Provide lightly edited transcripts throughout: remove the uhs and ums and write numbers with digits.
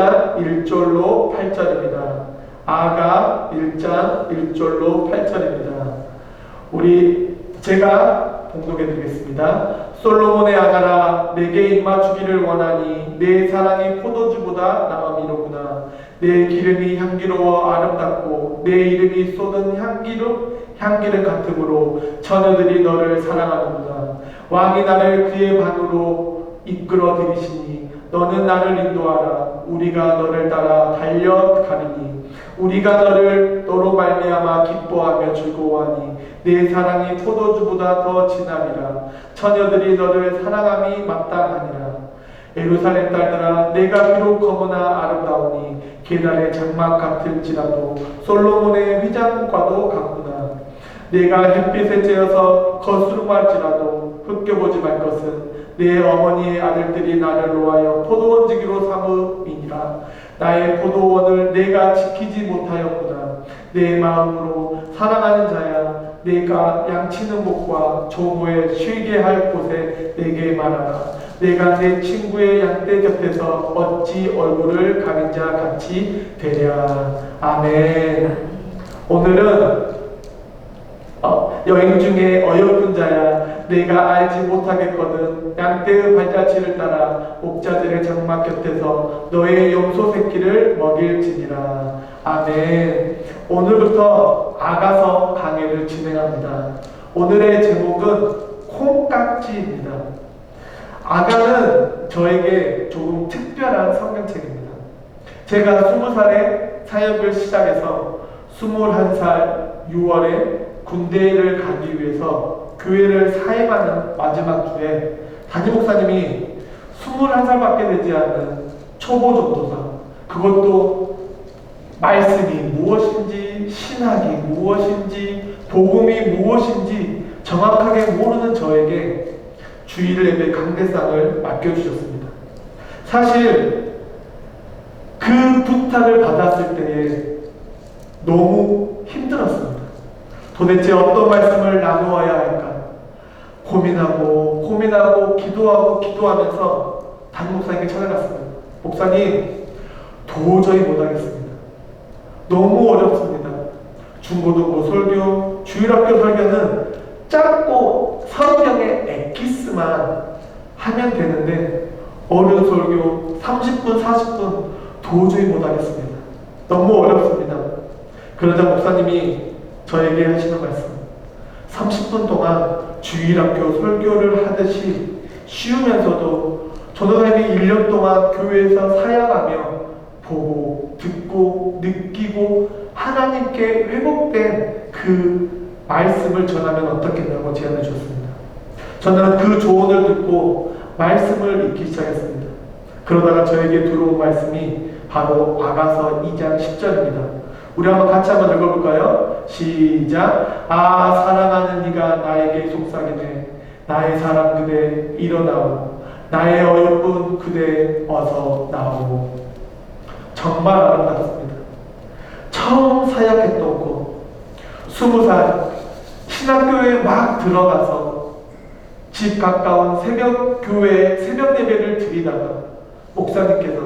1절로 8절입니다. 아가 1장 1절로 8절입니다. 제가 봉독해 드리겠습니다. 솔로몬의 아가라, 내게 입맞추기를 원하니 내 사랑이 포도주보다 나음이로구나. 내 기름이 향기로워 아름답고 내 이름이 쏟은 향기름 같으므로 처녀들이 너를 사랑하는구나. 왕이 나를 그의 방으로 이끌어 들이시니 너는 나를 인도하라. 우리가 너를 따라 달려가리니 우리가 너로 말미암아 기뻐하며 즐거워하니 내 사랑이 포도주보다 더 진하리라. 처녀들이 너를 사랑함이 마땅하니라. 예루살렘 딸들아, 내가 비록 검으나 아름다우니 게달의 장막 같을지라도 솔로몬의 휘장과도 같구나. 내가 햇빛에 쬐어서 거스름할지라도 흑겨보지 말 것은 내 어머니의 아들들이 나를 놓아여 포도원지기로 삼음이니라. 나의 포도원을 내가 지키지 못하였구나. 내 마음으로 사랑하는 자야, 내가 양치는 곳과 조모에 쉬게 할 곳에 내게 말하라. 내가 내 친구의 양떼 곁에서 어찌 얼굴을 가린 자 같이 되랴. 아멘. 오늘은 여행 중에 어여쁜 자야, 내가 알지 못하겠거든. 양떼의 발자취를 따라 목자들의 장막 곁에서 너의 염소 새끼를 먹일지니라. 아멘. 오늘부터 아가서 강해를 진행합니다. 오늘의 제목은 콩깍지입니다. 아가는 저에게 조금 특별한 성경책입니다. 제가 20살에 사역을 시작해서 21살 6월에 군대를 가기 위해서 교회를 사임하는 마지막 주에 담임 목사님이 21살밖에 되지 않은 초보 전도사, 그것도 말씀이 무엇인지, 신학이 무엇인지, 복음이 무엇인지 정확하게 모르는 저에게 주일 예배 강대상을 맡겨주셨습니다. 사실 그 부탁을 받았을 때에 너무 힘들었습니다. 도대체 어떤 말씀을 나누어야 할까? 고민하고 기도하면서 담임 목사님께 찾아갔습니다. 목사님, 도저히 못하겠습니다. 너무 어렵습니다. 중고등부 설교, 주일학교 설교는 짧고 30명의 엑기스만 하면 되는데 어른 설교 30분, 40분 도저히 못하겠습니다. 너무 어렵습니다. 그러자 목사님이 저에게 하시는 말씀, 30분 동안 주일학교 설교를 하듯이 쉬우면서도 전도사님이 1년 동안 교회에서 사역하며 보고 듣고 느끼고 하나님께 회복된 그 말씀을 전하면 어떻겠냐고 제안해 주셨습니다. 저는 그 조언을 듣고 말씀을 읽기 시작했습니다. 그러다가 저에게 들어온 말씀이 바로 아가서 2장 10절입니다. 우리 같이 한번 읽어볼까요? 시작. 아, 사랑하는 이가 나에게 속삭이네. 나의 사랑 그대 일어나오. 나의 어여쁜 그대 어서 나오. 정말 아름답습니다. 처음 사역했던 곳, 20살 신학교에 막 들어가서 집 가까운 새벽교회 새벽 예배를 드리다가 목사님께서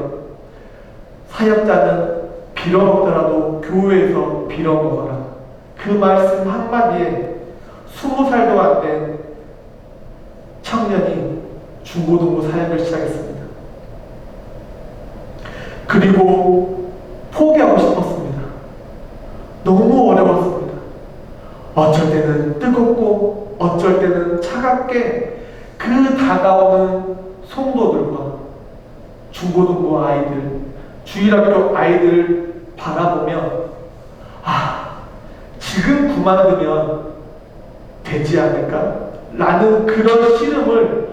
사역자는 빌어먹더라도 교회에서 빌어먹어라. 그 말씀 한마디에 20살도 안 된 청년이 중고등부 사역을 시작했습니다. 그리고 포기하고 싶었습니다. 너무 어려웠습니다. 어쩔 때는 뜨겁고 어쩔 때는 차갑게 그 다가오는 성도들과 중고등부 아이들, 주일학교 아이들을 바라보며 지금 그만두면 되지 않을까? 라는 그런 씨름을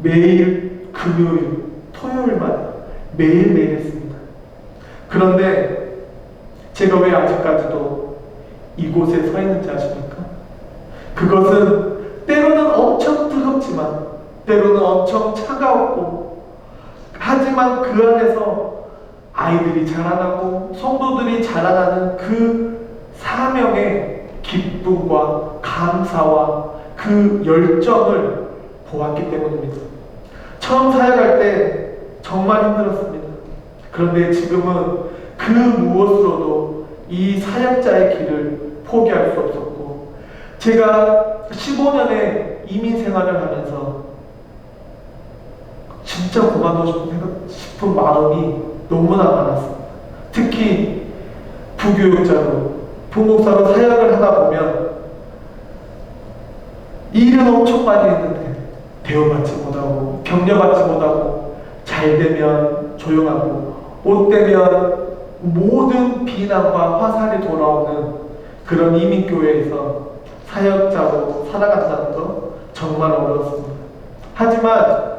매일 금요일, 토요일마다 매일매일 했습니다. 그런데 제가 왜 아직까지도 이곳에 서 있는지 아십니까? 그것은 때로는 엄청 뜨겁지만 때로는 엄청 차가웠고, 하지만 그 안에서 아이들이 자라나고 성도들이 자라나는 그 사명의 기쁨과 감사와 그 열정을 보았기 때문입니다. 처음 사역할 때 정말 힘들었습니다. 그런데 지금은 그 무엇으로도 이 사역자의 길을 포기할 수 없었고, 제가 15년의 이민 생활을 하면서 진짜 그만두고 싶은 마음이 너무나 많았습니다. 특히 부교육자로, 부목사로 사역을 하다 보면 일은 엄청 많이 했는데 대우받지 못하고 격려받지 못하고, 잘 되면 조용하고 못 되면 모든 비난과 화살이 돌아오는 그런 이민교회에서 사역자로 살아간다는 것 정말 어려웠습니다. 하지만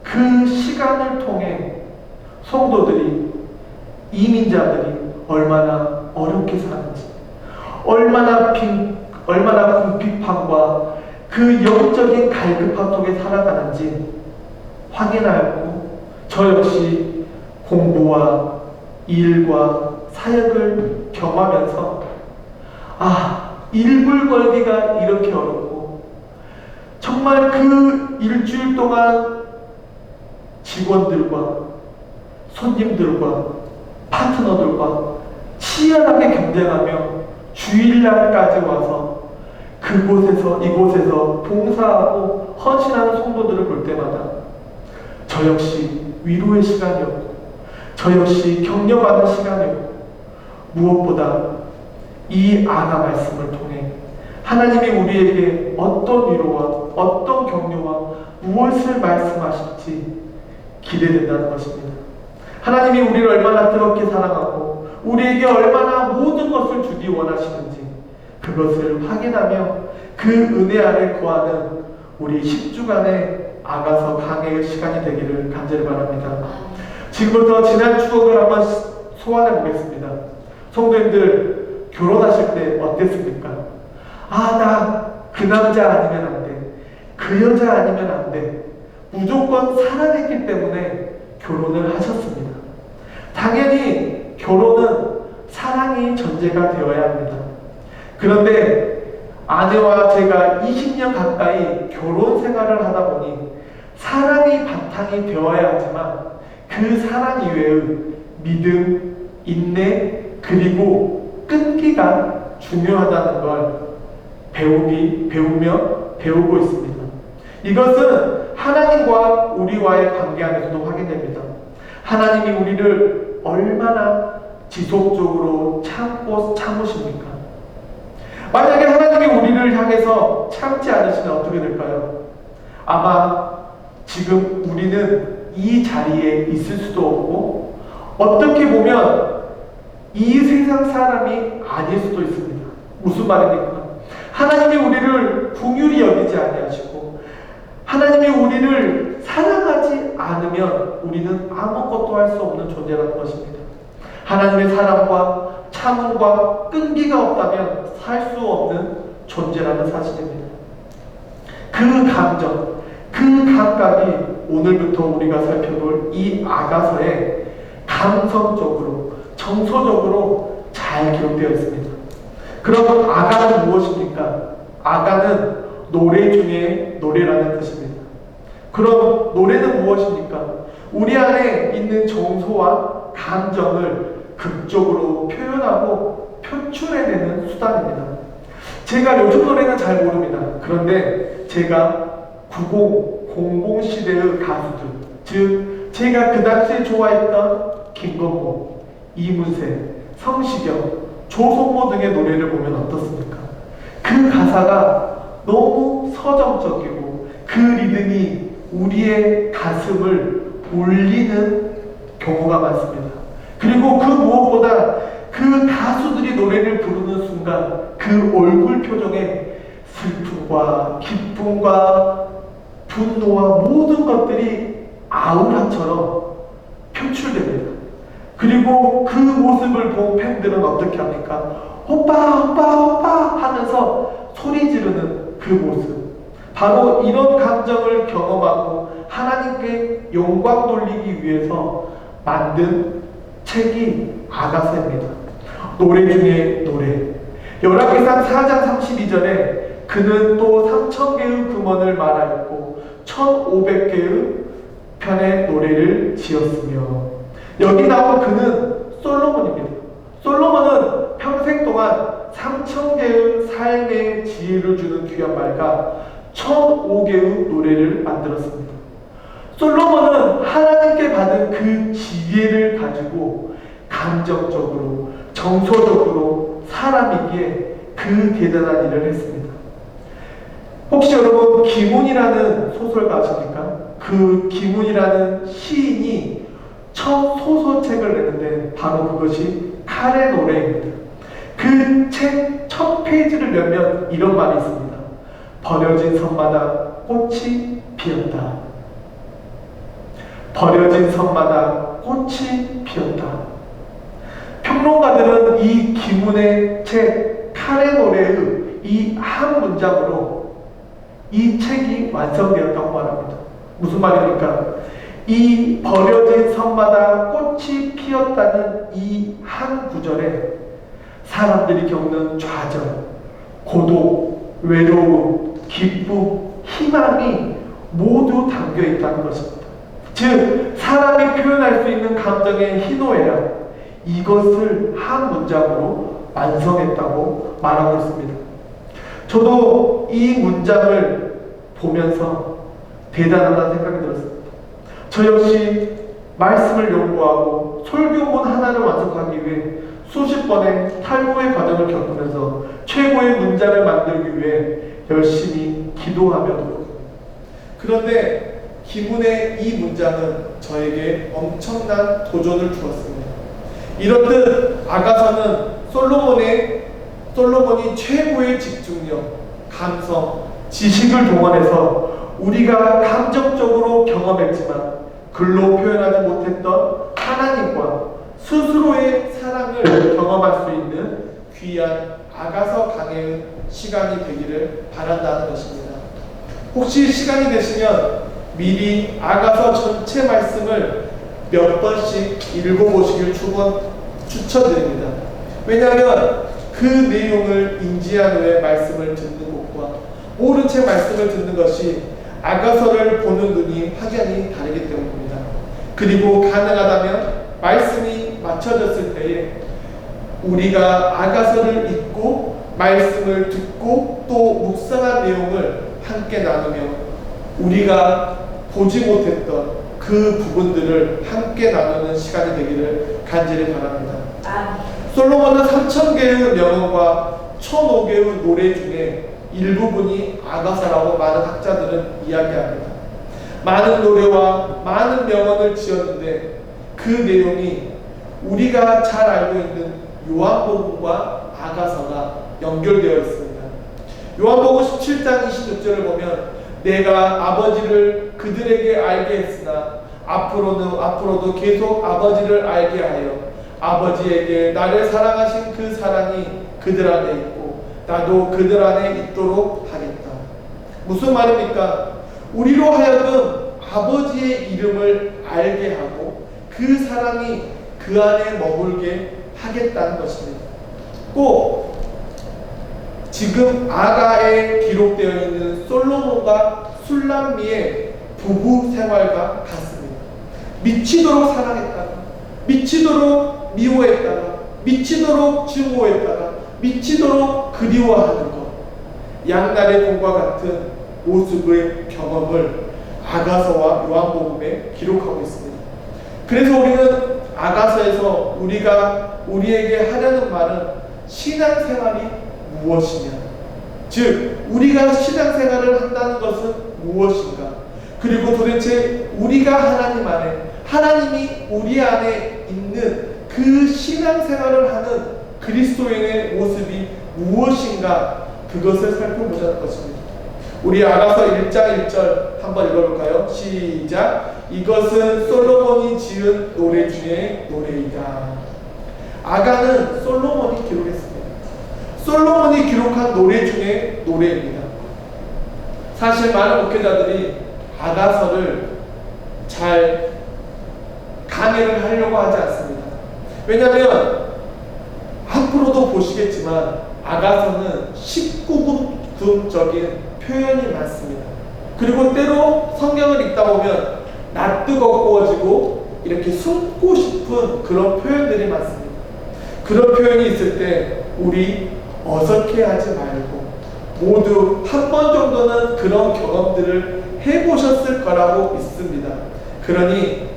그 시간을 통해 성도들이, 이민자들이 얼마나 어렵게 사는지, 얼마나 궁핍함과 그 영적인 갈급함 속에 살아가는지 확인하였고, 저 역시 공부와 일과 사역을 겸하면서 일불 걸기가 이렇게 어렵고, 정말 그 일주일 동안 직원들과 손님들과 파트너들과 치열하게 경쟁하며 주일날까지 와서 그곳에서 이곳에서 봉사하고 헌신하는 성도들을 볼 때마다 저 역시 위로의 시간이었고, 저 역시 격려받는 시간이었고, 무엇보다 이 아가 말씀을 통해 하나님이 우리에게 어떤 위로와 어떤 격려와 무엇을 말씀하실지 기대된다는 것입니다. 하나님이 우리를 얼마나 뜨겁게 사랑하고 우리에게 얼마나 모든 것을 주기 원하시는지 그것을 확인하며 그 은혜 아래 거하는 우리 10주간의 아가서 강해의 시간이 되기를 간절히 바랍니다. 지금부터 지난 추억을 한번 소환해 보겠습니다. 성도님들, 결혼하실 때 어땠습니까? 나 그 남자 아니면 안 돼, 그 여자 아니면 안 돼, 무조건 사랑했기 때문에 결혼을 하셨습니다. 당연히 결혼은 사랑이 전제가 되어야 합니다. 그런데 아내와 제가 20년 가까이 결혼 생활을 하다 보니 사랑이 바탕이 되어야 하지만 그 사랑 이외의 믿음, 인내, 그리고 끈기가 중요하다는 걸 배우고 있습니다. 이것은 하나님과 우리와의 관계 안에서도 확인됩니다. 하나님이 우리를 얼마나 지속적으로 참으십니까? 만약에 하나님이 우리를 향해서 참지 않으시면 어떻게 될까요? 아마 지금 우리는 이 자리에 있을 수도 없고, 어떻게 보면 이 세상 사람이 아닐 수도 있습니다. 무슨 말입니까? 하나님이 우리를 긍휼히 여기지 아니하시고 하나님이 우리를 사랑하지 않으면 우리는 아무것도 할 수 없는 존재라는 것입니다. 하나님의 사랑과 참음과 끈기가 없다면 살 수 없는 존재라는 사실입니다. 그 감정, 그 감각이 오늘부터 우리가 살펴볼 이 아가서에 감성적으로, 정서적으로 잘 기록되어 있습니다. 그럼 아가는 무엇입니까? 아가는 노래 중에 노래라는 뜻입니다. 그럼 노래는 무엇입니까? 우리 안에 있는 정서와 감정을 극적으로 표현하고 표출해내는 수단입니다. 제가 요즘 노래는 잘 모릅니다. 그런데 제가 90, 00 시대의 가수들, 즉 제가 그 당시에 좋아했던 김건모, 이문세, 성시경, 조성모 등의 노래를 보면 어떻습니까? 그 가사가 너무 서정적이고 그 리듬이 우리의 가슴을 울리는 경우가 많습니다. 그리고 그 무엇보다 그 가수들이 노래를 부르는 순간 그 얼굴 표정에 슬픔과 기쁨과 분노와 모든 것들이 아우라처럼 표출됩니다. 그리고 그 모습을 본 팬들은 어떻게 합니까? 오빠, 오빠, 오빠 하면서 소리 지르는 그 모습. 바로 이런 감정을 경험하고 하나님께 영광 돌리기 위해서 만든 책이 아가서입니다. 노래 중에 노래. 열왕기상 4장 32절에 그는 또 3,000개의 금원을 말하였고 1,500개의 편의 노래를 지었으며 여기 나온 그는 솔로몬입니다. 솔로몬은 평생 동안 3,000개의 삶의 지혜를 주는 귀한 말과 1,005개의 노래를 만들었습니다. 솔로몬은 하나님께 받은 그 지혜를 가지고 감정적으로, 정서적으로 사람이기에 그 대단한 일을 했습니다. 혹시 여러분 기문이라는 소설가 아십니까? 그 기문이라는 시인이 첫 소설책을 내는데 바로 그것이 칼의 노래입니다. 그 책 첫 페이지를 열면 이런 말이 있습니다. 버려진 섬마다 꽃이 피었다. 버려진 섬마다 꽃이 피었다. 평론가들은 이 기문의 책 칼의 노래의 이 한 문장으로 이 책이 완성되었다고 말합니다. 무슨 말입니까? 이 버려진 섬마다 꽃이 피었다는 이 한 구절에 사람들이 겪는 좌절, 고독, 외로움, 기쁨, 희망이 모두 담겨 있다는 것입니다. 즉, 사람이 표현할 수 있는 감정의 희노애락, 이것을 한 문장으로 완성했다고 말하고 있습니다. 저도 이 문장을 보면서 대단하다는 생각이 들었습니다. 저 역시 말씀을 연구하고 설교문 하나를 완성하기 위해 수십 번의 탈구의 과정을 겪으면서 최고의 문장을 만들기 위해 열심히 기도하며 노력합니다. 그런데 기문의 이 문장은 저에게 엄청난 도전을 주었습니다. 이렇듯 아가서는 솔로몬이 최고의 집중력, 감성, 지식을 동원해서 우리가 감정적으로 경험했지만 글로 표현하지 못했던 하나님과 스스로의 사랑을 경험할 수 있는 귀한 아가서 강해의 시간이 되기를 바란다는 것입니다. 혹시 시간이 되시면 미리 아가서 전체 말씀을 몇 번씩 읽어보시길 추천드립니다. 왜냐하면 그 내용을 인지한 후에 말씀을 듣는 것과 모른 채 말씀을 듣는 것이 아가서를 보는 눈이 확연히 다르기 때문입니다. 그리고 가능하다면 말씀이 맞춰졌을 때에 우리가 아가서를 읽고 말씀을 듣고 또 묵상한 내용을 함께 나누며 우리가 보지 못했던 그 부분들을 함께 나누는 시간이 되기를 간절히 바랍니다. 솔로몬은 3,000개의 명언과 1,005개의 노래 중에 일부분이 아가서라고 많은 학자들은 이야기합니다. 많은 노래와 많은 명언을 지었는데 그 내용이 우리가 잘 알고 있는 요한복음과 아가서가 연결되어 있습니다. 요한복음 17장 26절을 보면 내가 아버지를 그들에게 알게 했으나 앞으로도 계속 아버지를 알게 하여 아버지에게 나를 사랑하신 그 사랑이 그들 안에 있고 나도 그들 안에 있도록 하겠다. 무슨 말입니까? 우리로 하여금 아버지의 이름을 알게 하고 그 사랑이 그 안에 머물게 하겠다는 것입니다. 꼭 지금 아가에 기록되어 있는 솔로몬과 술람미의 부부 생활과 같습니다. 미치도록 사랑했다가 미치도록 미워했다가 미치도록 증오했다가 미치도록 그리워하는 것, 양날의 검과 같은 모습의 경험을 아가서와 요한복음에 기록하고 있습니다. 그래서 우리는 아가서에서 우리에게 하려는 말은 신앙생활이 무엇이냐, 즉 우리가 신앙생활을 한다는 것은 무엇인가, 그리고 도대체 우리가 하나님 안에, 하나님이 우리 안에 있는 그 신앙생활을 하는 그리스도인의 모습이 무엇인가, 그것을 살펴보자는 것입니다. 우리 아가서 1장 1절 한번 읽어볼까요? 시작. 이것은 솔로몬이 지은 노래 중에 노래이다. 아가는 솔로몬이 기록했습니다. 솔로몬이 기록한 노래 중에 노래입니다. 사실 많은 목회자들이 아가서를 잘 강의를 하려고 하지 않습니다. 왜냐하면 앞으로도 보시겠지만 아가서는 19금적인 표현이 많습니다. 그리고 때로 성경을 읽다 보면 낯뜨거워지고 이렇게 숨고 싶은 그런 표현들이 많습니다. 그런 표현이 있을 때 우리 어색해하지 말고 모두 한 번 정도는 그런 경험들을 해보셨을 거라고 믿습니다. 그러니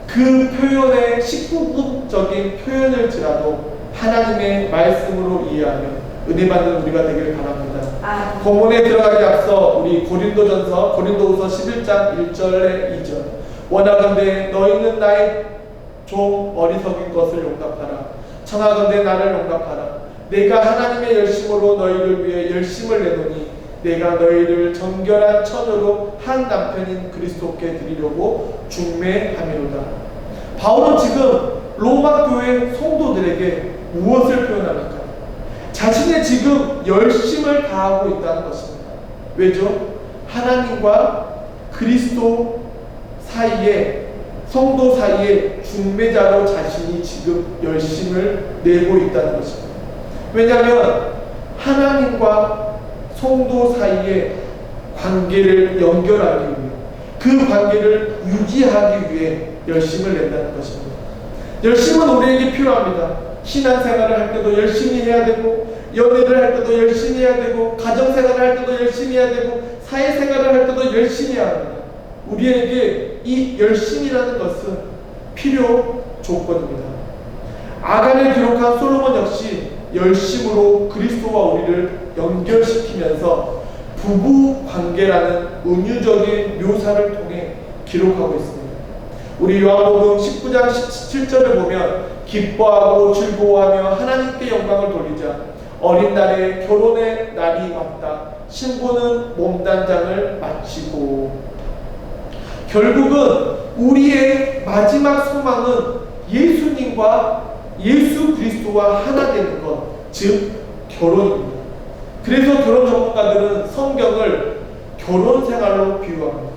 그 표현의 19금적인 표현일지라도 하나님의 말씀으로 이해하며 은혜 받는 우리가 되기를 바랍니다. 본문에 들어가기 앞서 우리 고린도후서 11장 1절에 2절 원하건대 너희는 나의 좀 어리석인 것을 용납하라. 청하건대 나를 용납하라. 내가 하나님의 열심으로 너희를 위해 열심을 내노니 내가 너희를 정결한 처녀로 한 남편인 그리스도께 드리려고 중매함이로다. 바울은 지금 로마 교회 성도들에게 무엇을 표현합니까? 자신의 지금 열심을 다하고 있다는 것입니다. 왜죠? 하나님과 그리스도 사이에, 성도 사이에 중매자로 자신이 지금 열심을 내고 있다는 것입니다. 왜냐하면 하나님과 성도 사이의 관계를 연결하기 위해, 그 관계를 유지하기 위해 열심을 낸다는 것입니다. 열심은 우리에게 필요합니다. 신앙생활을 할 때도 열심히 해야 되고, 연애를 할 때도 열심히 해야 되고, 가정생활을 할 때도 열심히 해야 되고, 사회생활을 할 때도 열심히 해야 합니다. 우리에게 이 열심이라는 것은 필요 조건입니다. 아간을 기록한 솔로몬 역시 열심으로 그리스도와 우리를 연결시키면서 부부 관계라는 은유적인 묘사를 통해 기록하고 있습니다. 우리 요한복음 19장 17절을 보면 기뻐하고 즐거워하며 하나님께 영광을 돌리자 어린 날에 결혼의 날이 왔다. 신부는 몸단장을 마치고. 결국은 우리의 마지막 소망은 예수님과 예수 그리스도와 하나 되는 것, 즉 결혼입니다. 그래서 결혼 전문가들은 성경을 결혼 생활로 비유합니다.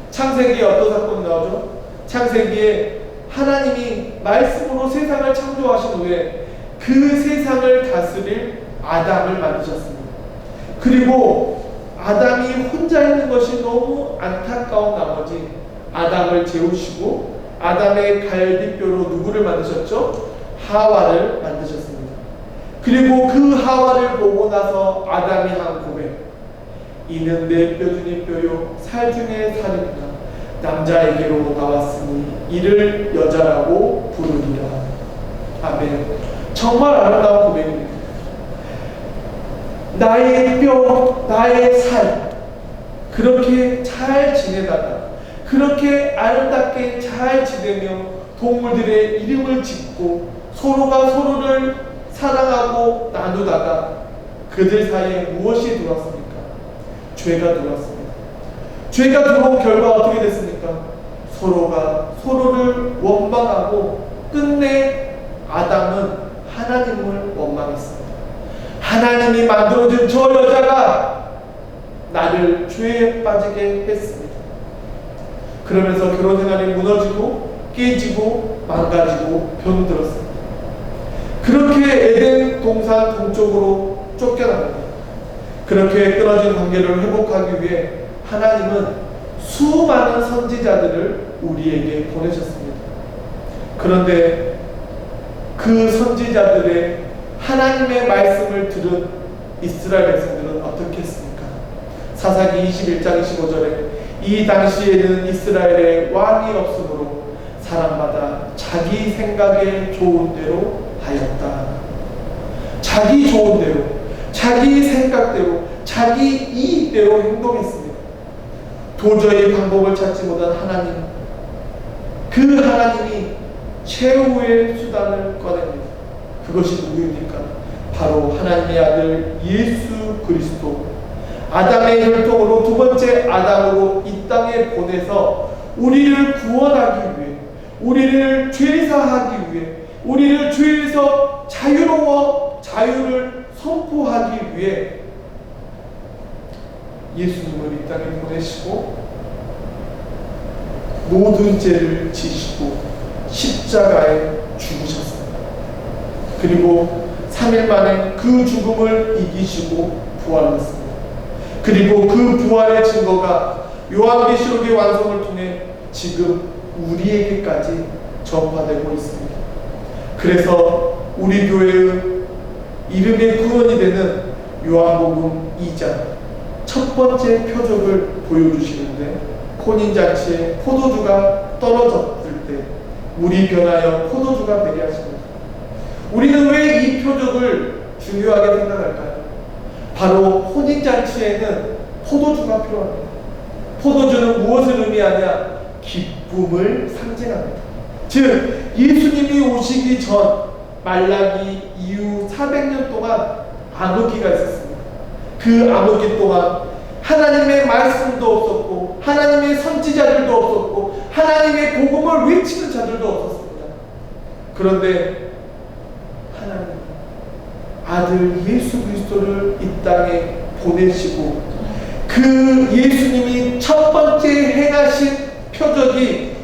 창세기에 어떤 사건이 나오죠? 창세기에 하나님이 말씀으로 세상을 창조하신 후에 그 세상을 다스릴 아담을 만드셨습니다. 그리고 아담이 혼자 있는 것이 너무 안타까운 나머지 아담을 재우시고 아담의 갈비뼈로 누구를 만드셨죠? 하와를 만드셨습니다. 그리고 그 하와를 보고 나서 아담이 한 고백, 이는 내 뼈 중의 뼈요 살 중의 살이구나. 남자에게로 나왔으니 이를 여자라고 부르리라. 아멘. 정말 아름다운 고백입니다. 나의 뼈, 나의 살, 그렇게 잘 지내다가, 그렇게 아름답게 잘 지내며 동물들의 이름을 짓고 서로가 서로를 사랑하고 나누다가 그들 사이에 무엇이 들어왔습니까? 죄가 들어왔습니다. 죄가 들어온 결과 어떻게 됐습니까? 서로가 서로를 원망하고 끝내 아담은 하나님을 원망했습니다. 하나님이 만들어준 저 여자가 나를 죄에 빠지게 했습니다. 그러면서 결혼 생활이 무너지고 깨지고 망가지고 병들었습니다. 그렇게 에덴 동산 동쪽으로 쫓겨납니다. 그렇게 끊어진 관계를 회복하기 위해 하나님은 수많은 선지자들을 우리에게 보내셨습니다. 그런데 그 선지자들의 하나님의 말씀을 들은 이스라엘 백성들은 어떻게 했습니까? 사사기 21장 25절에 이 당시에는 이스라엘에 왕이 없으므로 사람마다 자기 생각에 좋은 대로 하였다. 자기 좋은 대로, 자기 생각대로, 자기 이익대로 행동했습니다. 도저히 방법을 찾지 못한 하나님, 그 하나님이 최후의 수단을 꺼냅니다. 그것이 누구입니까? 바로 하나님의 아들 예수 그리스도, 아담의 혈통으로 두 번째 아담으로 이 땅에 보내서 우리를 구원하기 위해, 우리를 죄사하기 위해, 우리를 죄에서 자유를 선포하기 위해 예수님을 이 땅에 보내시고 모든 죄를 지시고 십자가에 죽으셨습니다. 그리고 3일 만에 그 죽음을 이기시고 부활했습니다. 그리고 그 부활의 증거가 요한계시록의 완성을 통해 지금 우리에게까지 전파되고 있습니다. 그래서 우리 교회의 이름의 근원이 되는 요한복음 2장 첫 번째 표적을 보여주시는데, 혼인잔치에 포도주가 떨어졌을 때 물이 변하여 포도주가 되게 하십니다. 우리는 왜 이 표적을 중요하게 생각할까요? 바로 혼인잔치에는 포도주가 필요합니다. 포도주는 무엇을 의미하냐? 기쁨을 상징합니다. 즉 예수님이 오시기 전 말라기 이후 400년 동안 암흑기가 있었습니다. 그 암흑기 동안 하나님의 말씀도 없었고, 하나님의 선지자들도 없었고, 하나님의 복음을 외치는 자들도 없었습니다. 그런데 하나님 아들 예수 그리스도를 이 땅에 보내시고, 그 예수님이 첫 번째 행하신 표적이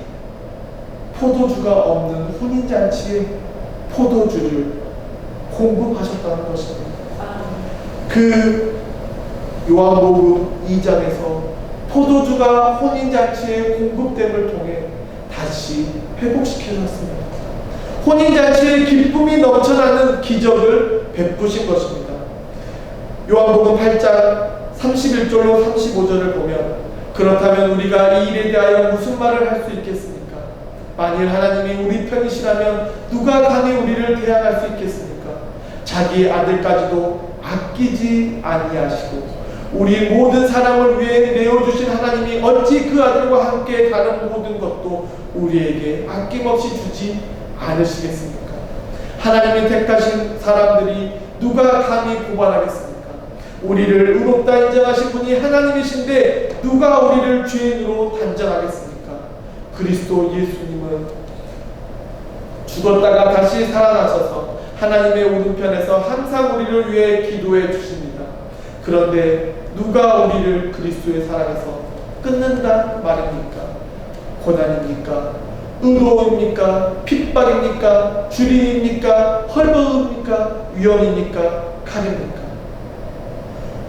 포도주가 없는 혼인잔치에 포도주를 공급하셨다는 것입니다. 그 요한복음 2장에서 포도주가 혼인잔치의 공급됨을 통해 다시 회복시켜줬습니다. 혼인잔치의 기쁨이 넘쳐나는 기적을 베푸신 것입니다. 요한복음 8장 31절로 35절을 보면, 그렇다면 우리가 이 일에 대하여 무슨 말을 할 수 있겠습니까? 만일 하나님이 우리 편이시라면 누가 감히 우리를 대항할 수 있겠습니까? 자기 아들까지도 아끼지 아니하시고 우리 모든 사람을 위해 내어주신 하나님이 어찌 그 아들과 함께 다른 모든 것도 우리에게 아낌없이 주지 않으시겠습니까? 하나님이 택하신 사람들이 누가 감히 고발하겠습니까? 우리를 의롭다 인정하신 분이 하나님이신데 누가 우리를 죄인으로 단정하겠습니까? 그리스도 예수님은 죽었다가 다시 살아나셔서 하나님의 오른편에서 항상 우리를 위해 기도해 주십니다. 그런데 누가 우리를 그리스도의 사랑에서 끊는다 말입니까? 고난입니까? 의로움입니까? 핍박입니까? 주림입니까? 헐벗음입니까? 위험입니까? 칼입니까?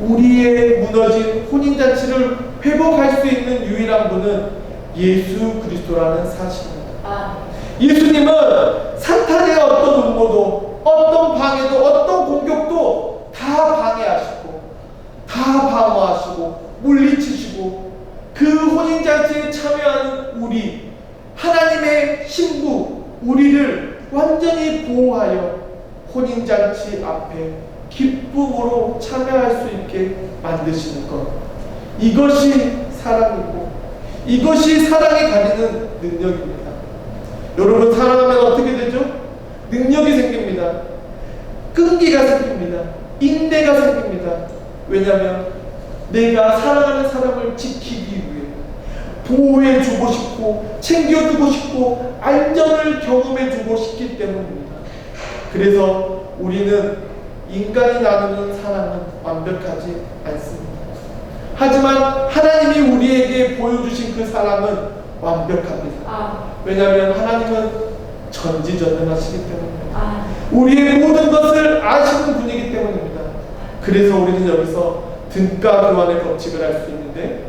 우리의 무너진 혼인잔치를 회복할 수 있는 유일한 분은 예수 그리스도라는 사실입니다. 예수님은 사탄의 어떤 음모도, 어떤 방해도, 어떤 공격도 다 방해하시고, 다 방어하시고, 물리치시고, 그 혼인잔치에 참여하는 우리, 하나님의 신부, 우리를 완전히 보호하여 혼인잔치 앞에 기쁨으로 참여할 수 있게 만드시는 것, 이것이 사랑이고, 이것이 사랑이 가지는 능력입니다. 여러분, 사랑하면 어떻게 되죠? 능력이 생깁니다. 끈기가 생깁니다. 인내가 생깁니다. 왜냐하면 내가 사랑하는 사람을 지키기 위해 보호해 주고 싶고, 챙겨주고 싶고, 안전을 경험해 주고 싶기 때문입니다. 그래서 우리는 인간이 나누는 사랑은 완벽하지 않습니다. 하지만 하나님이 우리에게 보여주신 그 사랑은 완벽합니다. 왜냐하면 하나님은 전지전능하시기 때문입니다. 우리의 모든 것을 아시는 분이기 때문입니다. 그래서 우리는 여기서 등가 교환의 법칙을 알 수 있는데,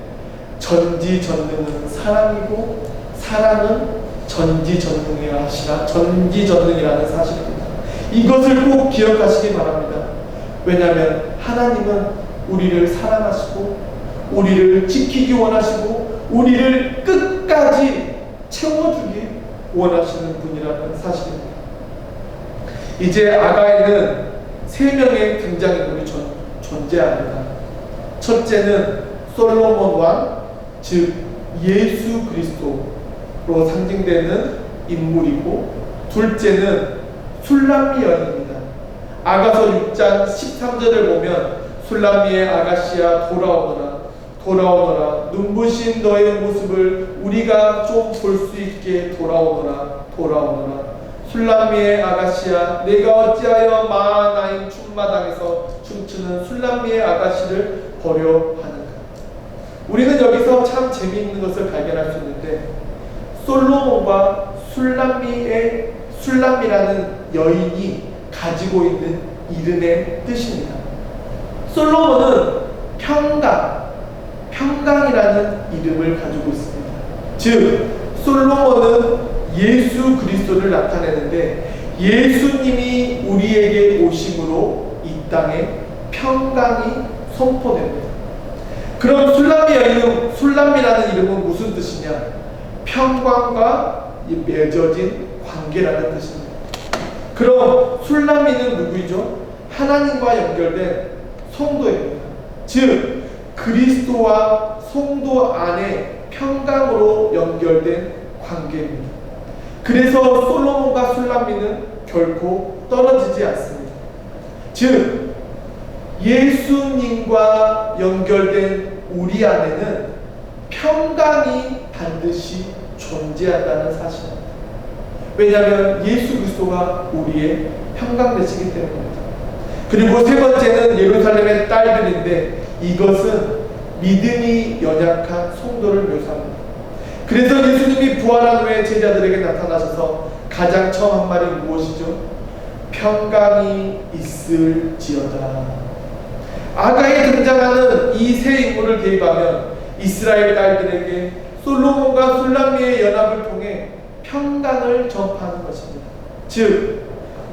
전지전능은 사랑이고 사랑은 전지전능이라는 사실입니다. 이것을 꼭 기억하시기 바랍니다. 왜냐하면 하나님은 우리를 사랑하시고, 우리를 지키기 원하시고, 우리를 끝까지 채워주기 원하시는 분이라는 사실입니다. 이제 아가에는 3명의 등장인물이 존재합니다. 첫째는 솔로몬 왕, 즉 예수 그리스도로 상징되는 인물이고, 둘째는 술람미 여인입니다. 아가서 6장 13절을 보면 술람미의 아가씨야 돌아오너라 눈부신 너의 모습을 우리가 좀 볼 수 있게 돌아오너라. 술람미의 아가씨야, 내가 어찌하여 마하나임 춘마당에서 춤추는 술람미의 아가씨를 버려 하는가. 우리는 여기서 참 재미있는 것을 발견할 수 있는데, 솔로몬과 술람미라는 여인이 가지고 있는 이름의 뜻입니다. 솔로몬은 평강이라는 이름을 가지고 있습니다. 즉 솔로몬은 예수 그리스도를 나타내는데 예수님이 우리에게 오심으로 이 땅에 평강이 선포됩니다. 그럼 술람미 여인은, 술람미라는 이름은 무슨 뜻이냐? 평강과 맺어진 관계라는 뜻입니다. 그럼 술람미는 누구이죠? 하나님과 연결된 성도입니다. 즉 그리스도와 성도 안에 평강으로 연결된 관계입니다. 그래서 솔로몬과 술람미는 결코 떨어지지 않습니다. 즉 예수님과 연결된 우리 안에는 평강이 반드시 존재한다는 사실입니다. 왜냐하면 예수 그리스도가 우리의 평강 되시기 때문입니다. 그리고 세 번째는 예루살렘의 딸들인데 이것은 믿음이 연약한 성도를 묘사합니다. 그래서 예수님이 부활한 후에 제자들에게 나타나셔서 가장 처음 한 말이 무엇이죠? 평강이 있을지어다. 아가에 등장하는 이 세 인물을 대입하면 이스라엘 딸들에게 솔로몬과 술람미의 연합을 통해 평강을 전파하는 것입니다. 즉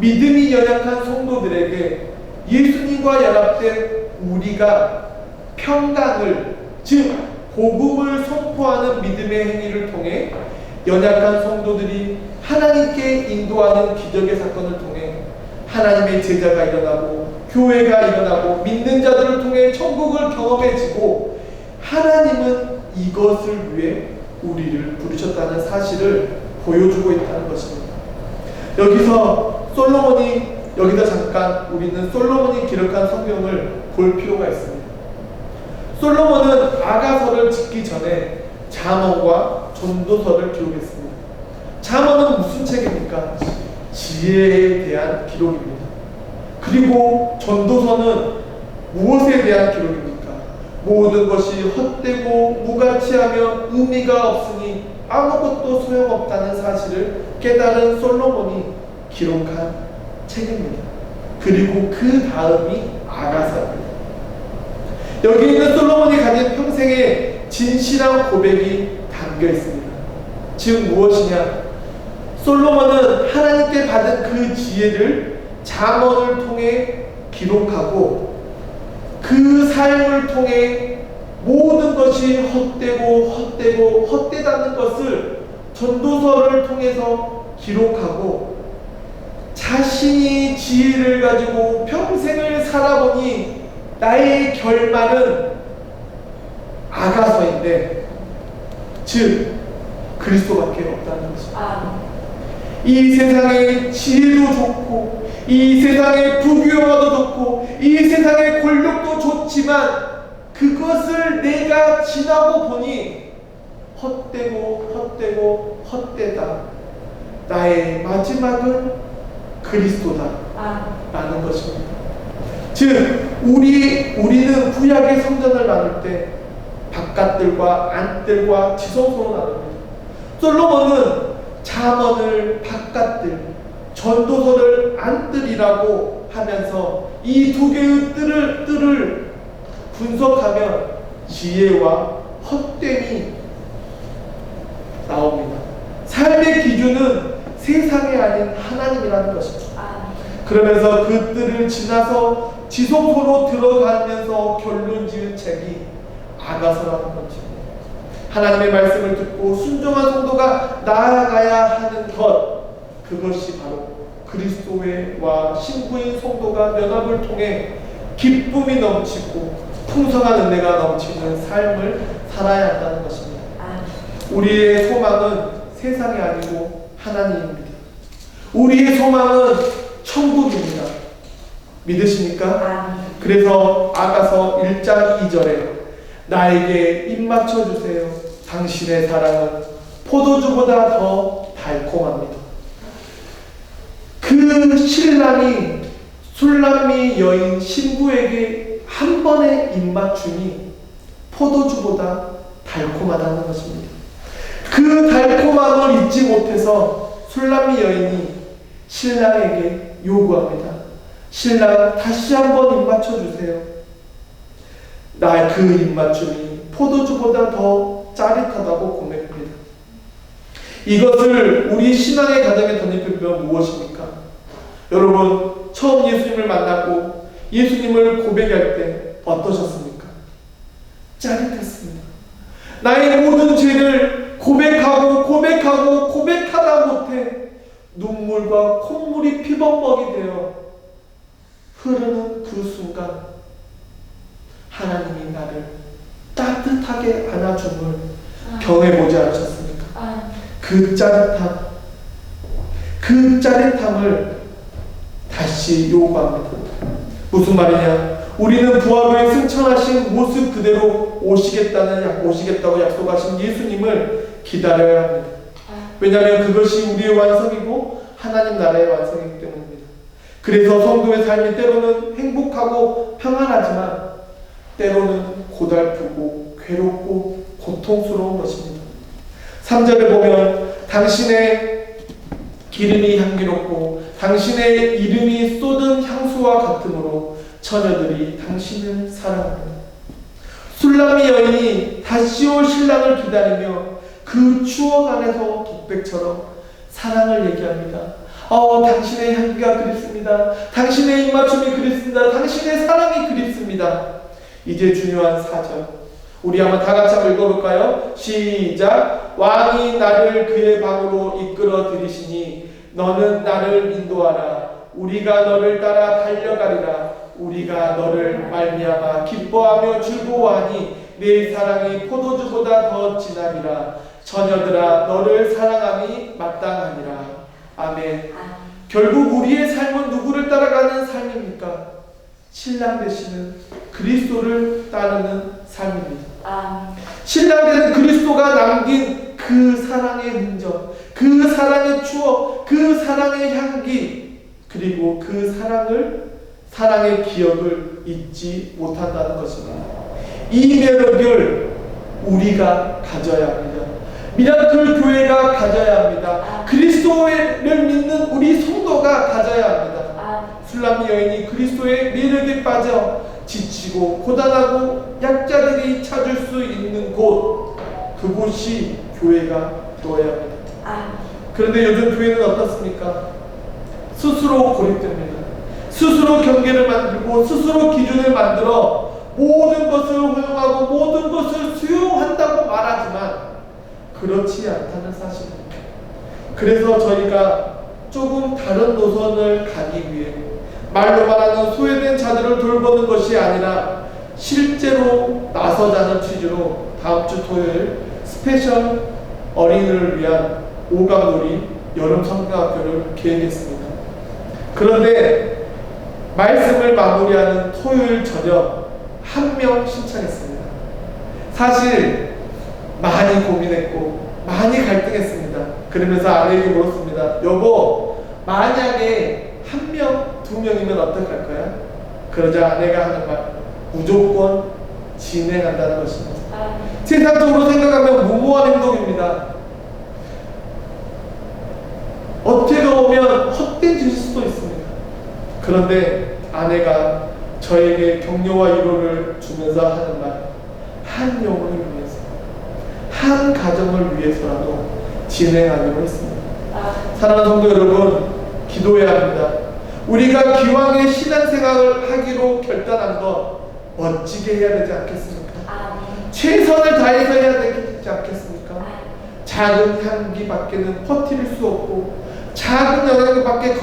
믿음이 연약한 성도들에게 예수님과 연합된 우리가 평강을, 즉 복음을 선포하는 믿음의 행위를 통해 연약한 성도들이 하나님께 인도하는 기적의 사건을 통해 하나님의 제자가 일어나고 교회가 일어나고 믿는 자들을 통해 천국을 경험해지고 하나님은 이것을 위해 우리를 부르셨다는 사실을 보여주고 있다는 것입니다. 여기서 잠깐 우리는 솔로몬이 기록한 성경을 볼 필요가 있습니다. 솔로몬은 아가서를 짓기 전에 잠언과 전도서를 기록했습니다. 잠언은 무슨 책입니까? 지혜에 대한 기록입니다. 그리고 전도서는 무엇에 대한 기록입니까? 모든 것이 헛되고 무가치하며 의미가 없으니 아무것도 소용없다는 사실을 깨달은 솔로몬이 기록한 책입니다. 그리고 그 다음이 아가서입니다. 여기 있는 솔로몬이 가진 평생의 진실한 고백이 담겨 있습니다. 즉 무엇이냐? 솔로몬은 하나님께 받은 그 지혜를 잠언을 통해 기록하고 그 삶을 통해 모든 것이 헛되다는 것을 전도서를 통해서 기록하고 자신이 지혜를 가지고 평생을 살아보니 나의 결말은 아가서인데 즉 그리스도밖에 없다는 것입니다. 이 세상의 지혜도 좋고 이 세상의 부귀영화도 좋고 이 세상의 권력도 좋지만 그것을 내가 지나고 보니 헛되다. 나의 마지막은 그리스도다 라는 것입니다. 즉 우리는 구약의 성전을 나눌 때 바깥들과 안뜰과 지성소로 나눕니다. 솔로몬은 잠언을 바깥들, 전도서를 안뜰이라고 하면서 이 두 개의 뜰을 분석하면 지혜와 헛됨이 나옵니다. 삶의 기준은 세상이 아닌 하나님이라는 것입니다. 그러면서 그 뜰을 지나서 지성소로 들어가면서 결론 지은 책이 아가서라는 것입니다. 하나님의 말씀을 듣고 순종한 성도가 나아가야 하는 것, 그것이 바로 그리스도와 신부인 성도가 연합을 통해 기쁨이 넘치고 풍성한 은혜가 넘치는 삶을 살아야 한다는 것입니다. 우리의 소망은 세상이 아니고 하나님입니다. 우리의 소망은 천국입니다. 믿으십니까? 그래서 아가서 1장 2절에 나에게 입 맞춰주세요. 당신의 사랑은 포도주보다 더 달콤합니다. 그 신랑이 술람미 여인 신부에게 한 번의 입맞춤이 포도주보다 달콤하다는 것입니다. 그 달콤함을 잊지 못해서 술람미 여인이 신랑에게 요구합니다. 신랑 다시 한번 입맞춰주세요. 그 입맞춤이 포도주보다 더 짜릿하다고 고백합니다. 이것을 우리 신앙의 가정에 덧입히면 무엇입니까? 여러분, 처음 예수님을 만났고 예수님을 고백할 때 어떠셨습니까? 짜릿했습니다. 나의 모든 죄를 고백하다 못해 눈물과 콧물이 피범벅이 되어 흐르는 그 순간 하나님이 나를 따뜻하게 안아줌을 경험해보지 않으셨습니까? 그 짜릿함을 다시 요구합니다. 무슨 말이냐? 우리는 부활 후에 승천하신 모습 그대로 오시겠다고 약속하신 예수님을 기다려야 합니다. 왜냐하면 그것이 우리의 완성이고 하나님 나라의 완성이기 때문입니다. 그래서 성도의 삶이 때로는 행복하고 평안하지만 때로는 고달프고 괴롭고 고통스러운 것입니다. 3절에 보면 당신의 기름이 향기롭고 당신의 이름이 쏟은 향수와 같으므로 처녀들이 당신을 사랑합니다. 술람미 여인이 다시 올 신랑을 기다리며 그 추억 안에서 독백처럼 사랑을 얘기합니다. 당신의 향기가 그립습니다. 당신의 입맞춤이 그립습니다. 당신의 사랑이 그립습니다. 이제 중요한 4절 우리 한번 다 같이 한번 읽어볼까요? 시작. 왕이 나를 그의 방으로 이끌어 들이시니 너는 나를 인도하라. 우리가 너를 따라 달려가리라. 우리가 너를 말미암아 기뻐하며 즐거워하니 내 사랑이 포도주보다 더 진하리라. 처녀들아 너를 사랑함이 마땅하니라. 아멘. 결국 우리의 삶은 누구를 따라가는 삶입니까? 신랑 되시는 그리스도를 따르는 삶입니다. 신랑 되는 그리스도가 남긴 그 사랑의 흔적, 그 사랑의 추억, 그 사랑의 향기, 그리고 그 사랑의 기억을 잊지 못한다는 것입니다. 이 매력을 우리가 가져야 합니다. 미라클 교회가 가져야 합니다. 그리스도를 믿는 우리 성도가 가져야 합니다. 술람미 여인이 그리스도의 매력에 빠져 지치고 고단하고 약자들이 찾을 수 있는 곳, 그곳이 교회가 되어야 합니다. 그런데 요즘 교회는 어떻습니까? 스스로 고립됩니다. 스스로 경계를 만들고 스스로 기준을 만들어 모든 것을 허용하고 모든 것을 수용한다고 말하지만 그렇지 않다는 사실입니다. 그래서 저희가 조금 다른 노선을 가기 위해 말로 말하는 소외된 자들을 돌보는 것이 아니라 실제로 나서자는 취지로 다음 주 토요일 스페셜 어린이를 위한 오감놀이 여름 성경학교를 계획했습니다. 그런데 말씀을 마무리하는 토요일 저녁 한 명 신청했습니다. 사실 많이 고민했고 많이 갈등했습니다. 그러면서 아내에게 물었습니다. 여보, 만약에 한 명, 두 명이면 어떡할 거야? 그러자 아내가 하는 말, 무조건 진행한다는 것입니다. 세상적으로 생각하면 무모한 행동입니다. 어떻게 보면 헛된 짓일 수도 있습니다. 그런데 아내가 저에게 격려와 위로를 주면서 하는 말, 한 영혼을 위해서, 한 가정을 위해서라도 진행하기로 했습니다. 사랑하는 성도 여러분, 기도해야 합니다. 우리가 기왕의 신앙생활을 하기로 결단한 것 멋지게 해야 되지 않겠습니까? 최선을 다해서 해야 되지 않겠습니까? 작은 향기밖에는 버틸 수 없고 작은 영향력밖에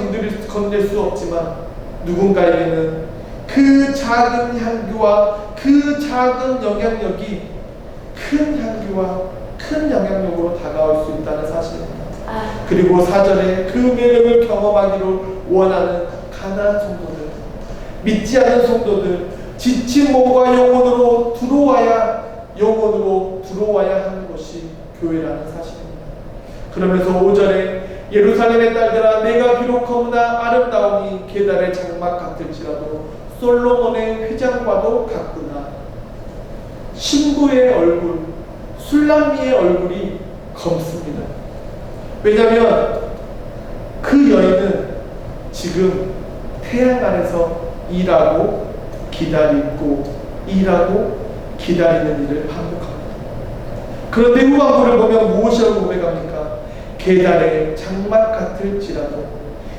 건들 수 없지만 누군가에게는 그 작은 향기와 그 작은 영향력이 큰 향기와 큰 영향력으로 다가올 수 있다는 사실입니다. 그리고 4절에 그 매력을 경험하기를 원하는 가난한 성도들, 믿지 않는 성도들, 지친 몸과 영혼으로 들어와야 하는 것이 교회라는 사실입니다. 그러면서 5절에 예루살렘의 딸들아 내가 비록 너무나 아름다우니 계달의 장막 같을지라도 솔로몬의 휘장과도 같구나. 신부의 얼굴, 술람미의 얼굴이 검습니다. 왜냐하면 그 여인은 지금 태양 아래서 일하고 기다리는 일을 반복합니다. 그런데 후반부를 보면 무엇이라고 고백합니까? 계달의 장막 같을지라도.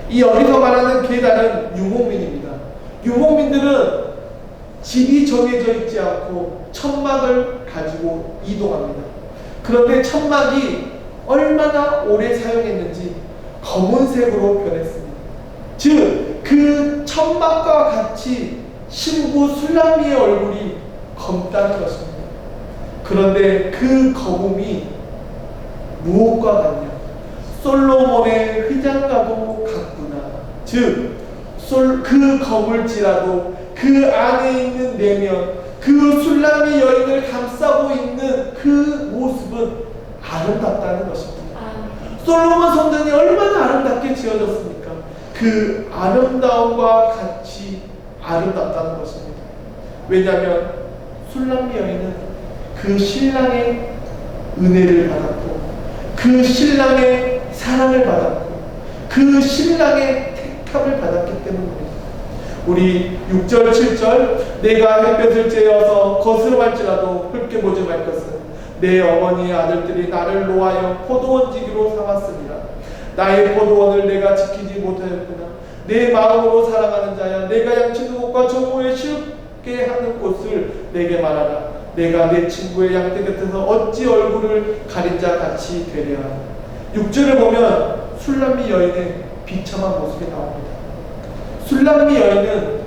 이 여기서 말하는 계달은 유목민입니다. 유목민들은 집이 정해져 있지 않고 천막을 가지고 이동합니다. 그런데 천막이 얼마나 오래 사용했는지 검은색으로 변했습니다. 즉 그 천막과 같이 신부 술람미의 얼굴이 검다는 것입니다. 그런데 그 검음이 무엇과 같냐? 솔로몬의 휘장과도 같구나. 즉 그 검을지라도 그 안에 있는 내면, 그 술람미 여인을 감싸고 있는 그 모습은 아름답다는 것입니다. 솔로몬 성전이 얼마나 아름답게 지어졌습니까? 그 아름다움과 같이 아름답다는 것입니다. 왜냐하면 술람미 여인은 그 신랑의 은혜를 받았고, 그 신랑의 사랑을 받았고, 그 신랑의 택함을 받았기 때문입니다. 우리 6절 7절 내가 햇볕을 쬐어서 거스름할지라도 붉게 보지 말 것은 내 어머니의 아들들이 나를 놓아여 포도원지기로 삼았습니다. 나의 포도원을 내가 지키지 못하였구나. 내 마음으로 사랑하는 자야, 내가 양치는 곳과 정오에 쉽게 하는 곳을 내게 말하라. 내가 내 친구의 양떼 곁에서 어찌 얼굴을 가린 자 같이 되랴. 6절을 보면 술람미 여인의 비참한 모습이 나옵니다. 술람미 여인은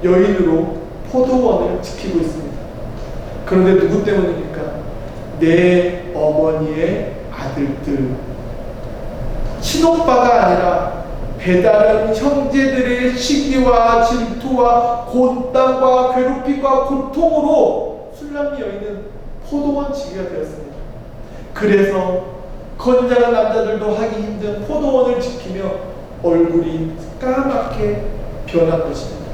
여인으로 포도원을 지키고 있습니다. 그런데 누구 때문입니까? 내 어머니의 아들들, 친오빠가 아니라 배다른 형제들의 시기와 질투와 곤땅과 괴롭힘과 고통으로 술람미 여인은 포도원 지기가 되었습니다. 그래서 건장한 남자들도 하기 힘든 포도원을 지키며 얼굴이 까맣게 변한 것입니다.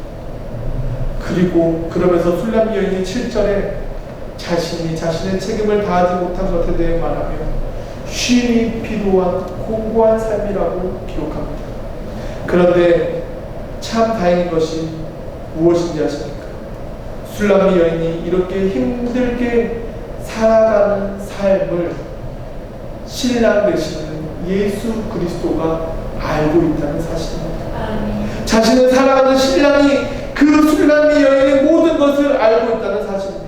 그리고 그러면서 술람미 여인이 7절에 자신이 자신의 책임을 다하지 못한 것에 대해 말하며 쉼이 필요한 공고한 삶이라고 기록합니다. 그런데 참 다행인 것이 무엇인지 아십니까? 술람미 여인이 이렇게 힘들게 살아가는 삶을 신랑 되시는 예수 그리스도가 알고 있다는 사실입니다. 자신을 사랑하는 신랑이 그 술람미 여인의 모든 것을 알고 있다는 사실입니다.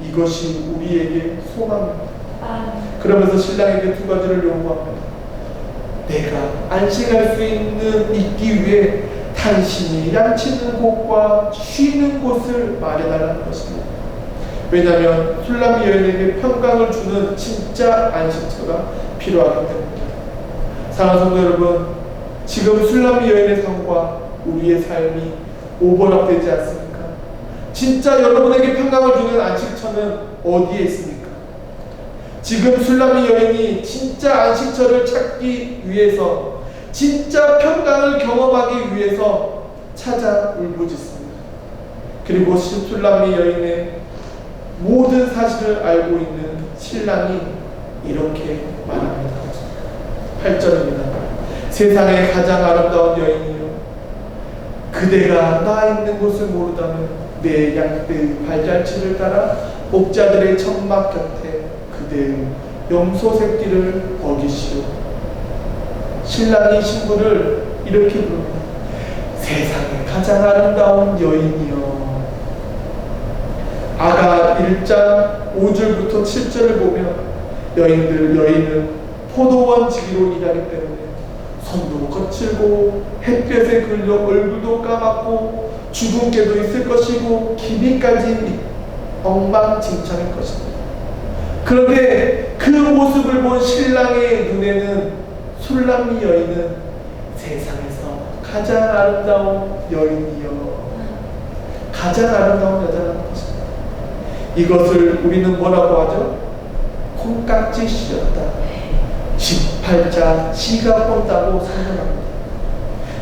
이것이 우리에게 소망입니다. 그러면서 신랑에게 두 가지를 요구합니다. 내가 안식할 수 있기 위해 당신이 양치는 곳과 쉬는 곳을 말해달라는 것입니다. 왜냐하면 술람미 여인에게 평강을 주는 진짜 안식처가 필요하기 때문입니다. 사랑하는 성도 여러분, 지금 술람미 여인의 삶과 우리의 삶이 오버랩되지 않습니까? 진짜 여러분에게 평강을 주는 안식처는 어디에 있습니까? 지금 술람미 여인이 진짜 안식처를 찾기 위해서, 진짜 평강을 경험하기 위해서 찾아 울부짖습니다. 그리고 술람미 여인의 모든 사실을 알고 있는 신랑이 이렇게 말합니다. 8절입니다. 세상의 가장 아름다운 여인이여, 그대가 나 있는 곳을 모르다면 내 양떼의 발자취를 따라 목자들의 천막 곁에 그대의 염소 새끼를 먹이시오. 신랑이 신부를 이렇게 부릅니다. 세상의 가장 아름다운 여인이여. 아가 1장 5절부터 7절을 보면 여인은 포도원 지기로 일하기 때문에 손도 거칠고 햇볕에 걸려 얼굴도 까맣고 주근깨도 있을 것이고 기미까지 엉망진창일 것입니다. 그런데 그 모습을 본 신랑의 눈에는 술람미 여인은 세상에서 가장 아름다운 여인이여, 가장 아름다운 여자라는 것입니다. 이것을 우리는 뭐라고 하죠? 콩깍지 씌었다, 18자 지가 뻗다고 설명합니다.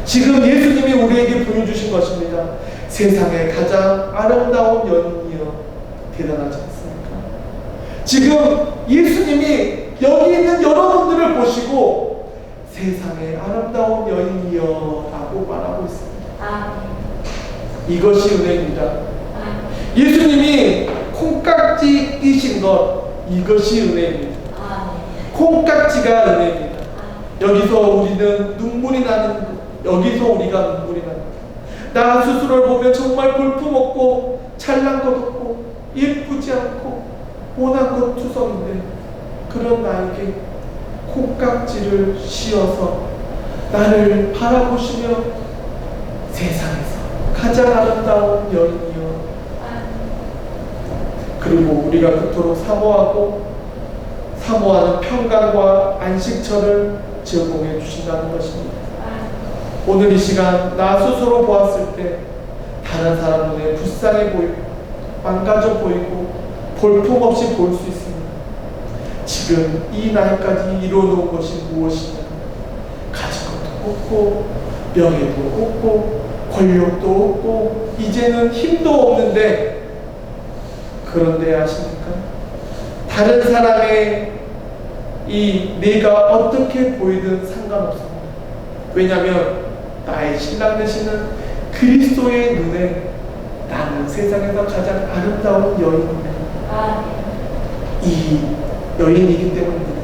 지금 예수님이 우리에게 보여주신 것입니다. 세상에 가장 아름다운 여인이여, 대단하지 않습니까? 지금 예수님이 여기 있는 여러분들을 보시고 세상에 아름다운 여인이여 라고 말하고 있습니다. 이것이 은혜입니다. 예수님이 콩깍지 끼신 것, 이것이 은혜입니다. 콩깍지가 은혜입니다. 여기서 우리는 눈물이 나는 것, 여기서 우리가 눈물이 나는 것. 나 스스로를 보면 정말 볼품없고 잘난 것 없고 예쁘지 않고 못난 것 투성인데 그런 나에게 콩깍지를 씌워서 나를 바라보시며 세상에서 가장 아름다운 여인이여, 그리고 우리가 그토록 사모하는 평강과 안식처를 제공해 주신다는 것입니다. 오늘 이 시간 나 스스로 보았을 때 다른 사람 눈에 불쌍해 보이고 망가져 보이고 볼품없이 보일 수 있습니다. 지금 이 나이까지 이뤄놓은 것이 무엇이냐? 가진 것도 없고 명예도 없고 권력도 없고 이제는 힘도 없는데, 그런데 아십니까? 다른 사람의 이 내가 어떻게 보이든 상관없습니다. 왜냐하면 나의 신랑 되시는 그리스도의 눈에 나는 세상에서 가장 아름다운 여인입니다. 이 여인이기 때문입니다.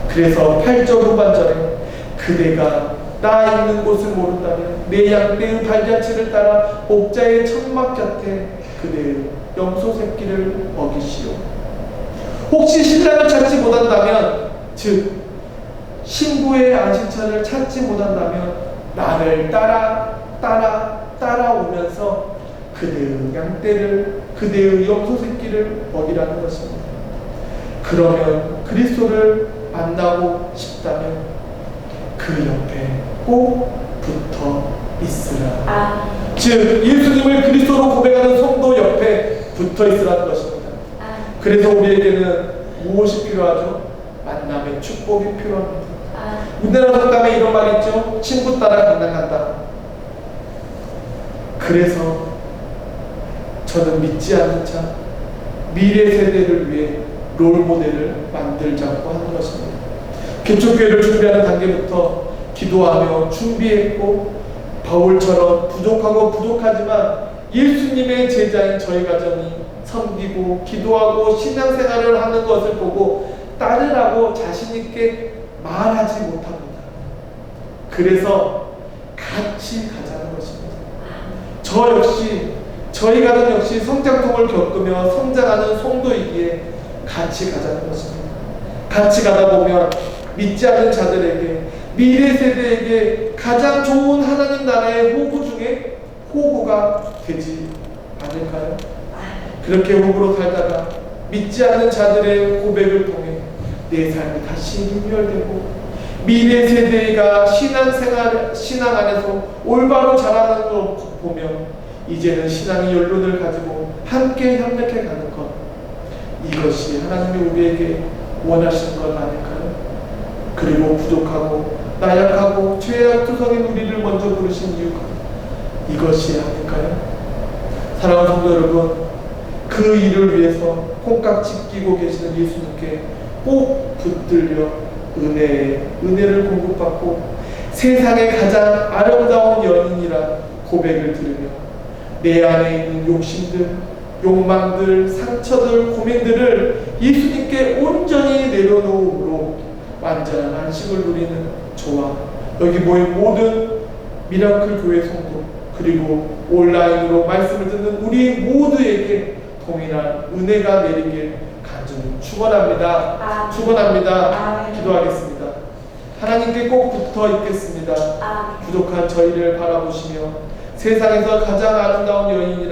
그래서 8절 후반절에 그대가 나 있는 곳을 모른다면 내 양떼의 발자취를 따라 목자의 천막 곁에 그대의 염소 새끼를 먹이시오. 혹시 신랑을 찾지 못한다면, 즉 신부의 안식처를 찾지 못한다면 나를 따라오면서 그대의 양떼를, 그대의 염소 새끼를 먹이라는 것입니다. 그러면 그리스도를 만나고 싶다면 그 옆에 꼭 붙어 있으라. 즉 예수님을 그리스도로 고백하는 성도 옆에 붙어 있으라는 것입니다. 그래서 우리에게는 무엇이 필요하죠? 만남의 축복이 필요합니다. 우리나라 속담에 이런 말이 있죠. 친구 따라 강남 간다. 그래서 저는 믿지 않는 자, 미래 세대를 위해 롤모델을 만들자고 하는 것입니다. 개척교회를 준비하는 단계부터 기도하며 준비했고, 바울처럼 부족하지만 예수님의 제자인 저희 가정이 섬기고 기도하고 신앙생활을 하는 것을 보고 따르라고 자신있게 말하지 못합니다. 그래서 같이 가자는 것입니다. 저희 가정 역시 성장통을 겪으며 성장하는 성도이기에 같이 가자는 것입니다. 같이 가다 보면 믿지 않는 자들에게, 미래 세대에게 가장 좋은 하나님 나라의 호구 중에 호구가 되지 않을까요? 그렇게 호구로 살다가 믿지 않는 자들의 고백을 통해 내 삶이 다시 리뉴얼되고 미래 세대가 신앙 안에서 올바로 자라는 걸 보며 이제는 신앙의 연륜을 가지고 함께 협력해 가는 것, 이것이 하나님이 우리에게 원하시는 것 아닐까요? 그리고 부족하고 나약하고 죄악투성인 우리를 먼저 부르신 이유가 이것이 아닐까요? 사랑하는 성도 여러분, 그 일을 위해서 콩깍지 끼고 계시는 예수님께 꼭 붙들려 은혜를 공급받고 세상의 가장 아름다운 여인이라 고백을 들으며 내 안에 있는 욕심들, 욕망들, 상처들, 고민들을 예수님께 온전히 내려놓음으로 완전한 안식을 누리는 저와 여기 모인 모든 미라클 교회 성도, 그리고 온라인으로 말씀을 듣는 우리 모두에게 동일한 은혜가 내리길 간절히 축원합니다. 축원합니다. 기도하겠습니다. 하나님께 꼭 붙어 있겠습니다. 부족한 저희를 바라보시며 세상에서 가장 아름다운 여인이라